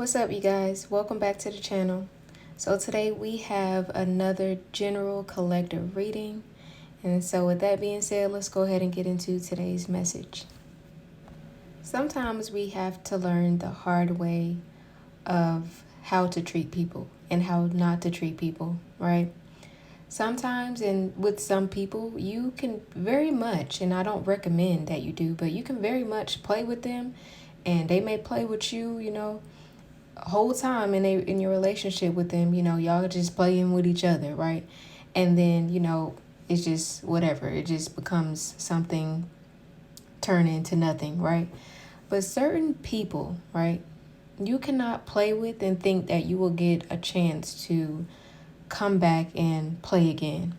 What's up, you guys? Welcome back to the channel. So today we have another general collective reading. And so with that being said, let's go ahead and get into today's message. Sometimes we have to learn the hard way of how to treat people and how not to treat people, right? Sometimes, and with some people, you can very much, and I don't recommend that you do, but you can very much play with them and they may play with you, whole time in your relationship with them, y'all just playing with each other, right? And then, it's just whatever. It just becomes something turn into nothing, right? But certain people, right, you cannot play with and think that you will get a chance to come back and play again.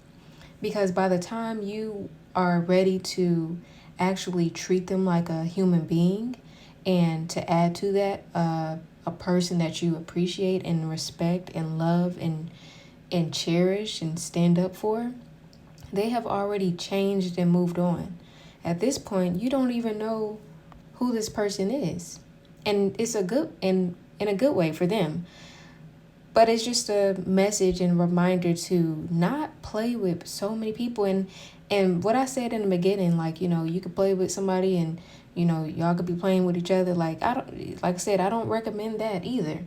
Because by the time you are ready to actually treat them like a human being, and to add to that, a person that you appreciate and respect and love and cherish and stand up for, they have already changed and moved on. At this point, you don't even know who this person is. And it's a good and in a good way for them. But it's just a message and reminder to not play with so many people. And what I said in the beginning, you could play with somebody and, y'all could be playing with each other. Like I said, I don't recommend that either.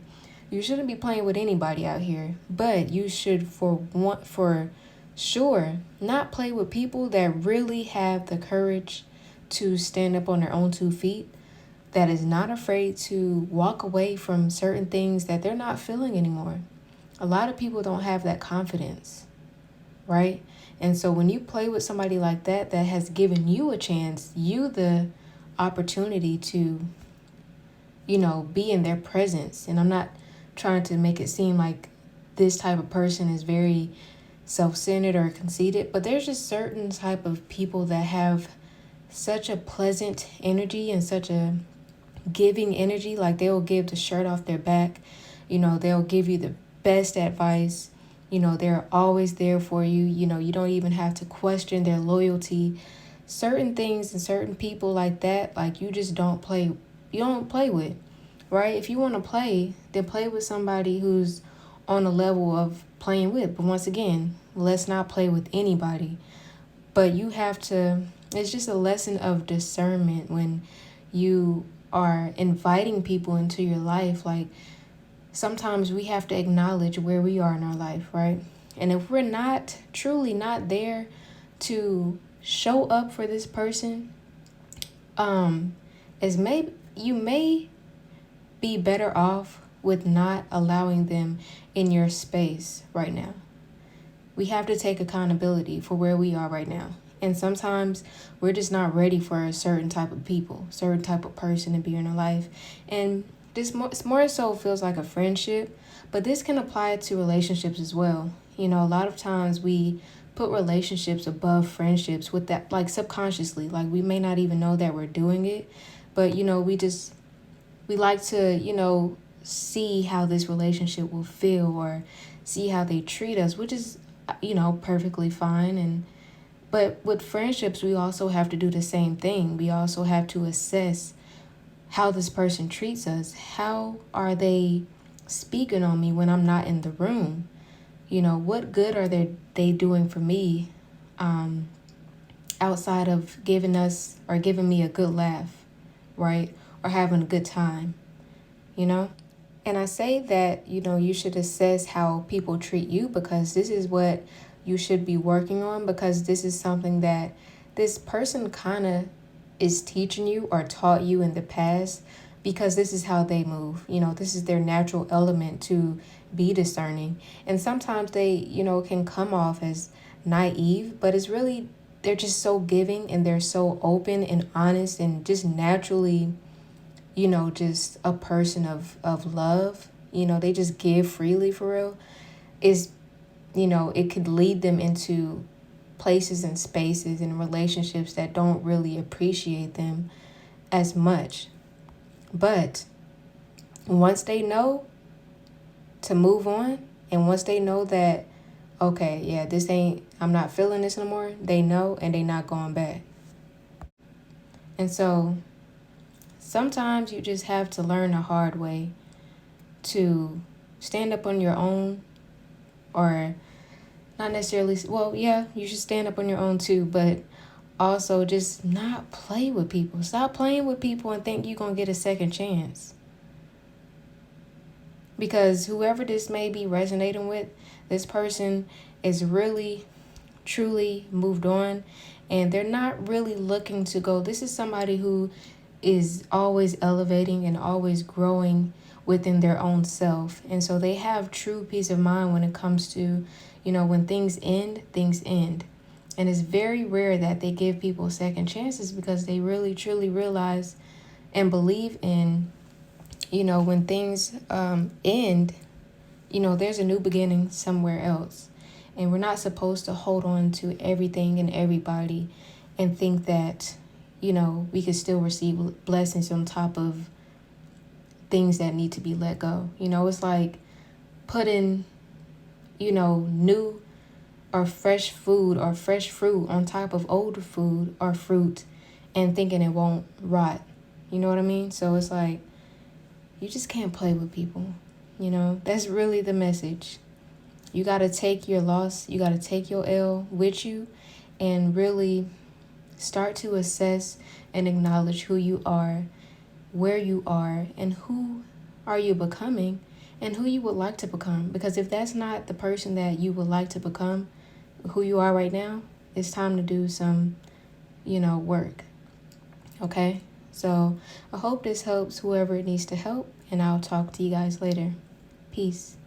You shouldn't be playing with anybody out here. But you should for sure not play with people that really have the courage to stand up on their own 2 feet, that is not afraid to walk away from certain things that they're not feeling anymore. A lot of people don't have that confidence, right? And so when you play with somebody like that has given you a chance, you the opportunity to, be in their presence. And I'm not trying to make it seem like this type of person is very self-centered or conceited, but there's just certain type of people that have such a pleasant energy and such a giving energy. Like they'll give the shirt off their back, they'll give you the best advice, they're always there for you, you don't even have to question their loyalty. Certain things and certain people like that, like you don't play with, right? If you want to play, then play with somebody who's on a level of playing with. But once again, let's not play with anybody. But you have to, it's just a lesson of discernment when you are inviting people into your life. Like sometimes we have to acknowledge where we are in our life, right? And if we're not truly not there to show up for this person, you may be better off with not allowing them in your space right now. We have to take accountability for where we are right now. And sometimes we're just not ready for a certain type of people, certain type of person to be in our life. And this more so feels like a friendship, but this can apply to relationships as well. A lot of times we put relationships above friendships with that, like subconsciously, like we may not even know that we're doing it, but we like to, see how this relationship will feel or see how they treat us, which is, perfectly fine. But with friendships, we also have to do the same thing. We also have to assess how this person treats us. How are they speaking on me when I'm not in the room? What good are they doing for me outside of giving me a good laugh, right? Or having a good time, And I say that, you should assess how people treat you, because this is what you should be working on, because this is something that this person kind of is teaching you or taught you in the past, because this is how they move. This is their natural element to be discerning. And sometimes they, can come off as naive, but it's really, they're just so giving and they're so open and honest and just naturally, just a person of love. They just give freely for real. It could lead them into places and spaces and relationships that don't really appreciate them as much. But once they know to move on, and once they know that, okay, yeah, I'm not feeling this no more, they know, and they not going back. And so sometimes you just have to learn the hard way to stand up on your own, or not necessarily, well, yeah, you should stand up on your own too, but also just not play with people. Stop playing with people and think you're going to get a second chance. Because whoever this may be resonating with, this person is really, truly moved on, and they're not really looking to go. This is somebody who is always elevating and always growing within their own self. And so they have true peace of mind when it comes to, when things end, things end. And it's very rare that they give people second chances, because they really, truly realize and believe in, when things end, there's a new beginning somewhere else. And we're not supposed to hold on to everything and everybody and think that, we could still receive blessings on top of things that need to be let go. It's like putting, new or fresh food or fresh fruit on top of old food or fruit and thinking it won't rot. You know what I mean? So it's like, you just can't play with people. That's really the message. You got to take your loss, you got to take your L with you, and really start to assess and acknowledge who you are, where you are, and who are you becoming, and who you would like to become. Because if that's not the person that you would like to become, who you are right now, it's time to do some, work. Okay? So I hope this helps whoever it needs to help, and I'll talk to you guys later. Peace.